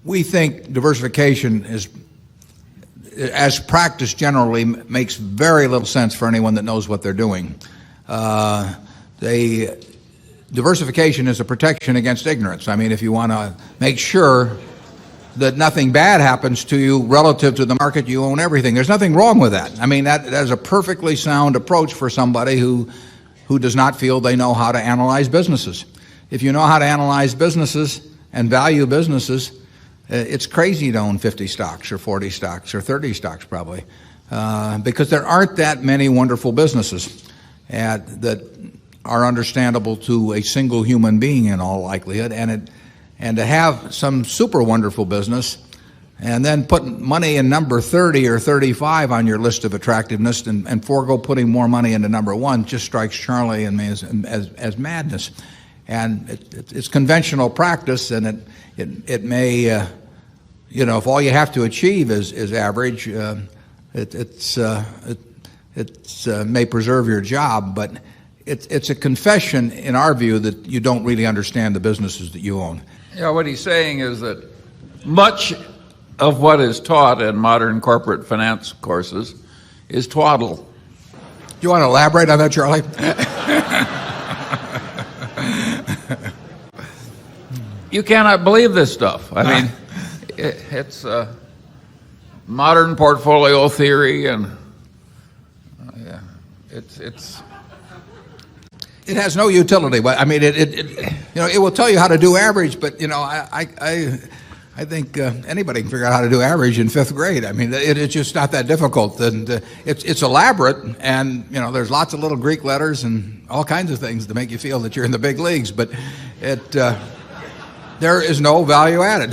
We think diversification is, as practiced generally, makes very little sense for anyone that knows what they're doing. Diversification is a protection against ignorance. I mean, if you want to make sure that nothing bad happens to you relative to the market, you own everything. There's nothing wrong with that. I mean, that is a perfectly sound approach for somebody who does not feel they know how to analyze businesses. If you know how to analyze businesses and value businesses, it's crazy to own 50 stocks or 40 stocks or 30 stocks probably, because there aren't that many wonderful businesses that are understandable to a single human being in all likelihood, and to have some super wonderful business and then put money in number 30 or 35 on your list of attractiveness and forego putting more money into number 1 just strikes Charlie and me as madness. And it's conventional practice, and it may, if all you have to achieve is average, it may preserve your job, but it's a confession in our view that you don't really understand the businesses that you own. Yeah, what he's saying is that much of what is taught in modern corporate finance courses is twaddle. Do you want to elaborate on that, Charlie? You cannot believe this stuff. I mean, it's modern portfolio theory, and it has no utility. I mean, it will tell you how to do average, but I think anybody can figure out how to do average in 5th grade. I mean, it's just not that difficult, and it's elaborate, and there's lots of little Greek letters and all kinds of things to make you feel that you're in the big leagues, but there is no value added.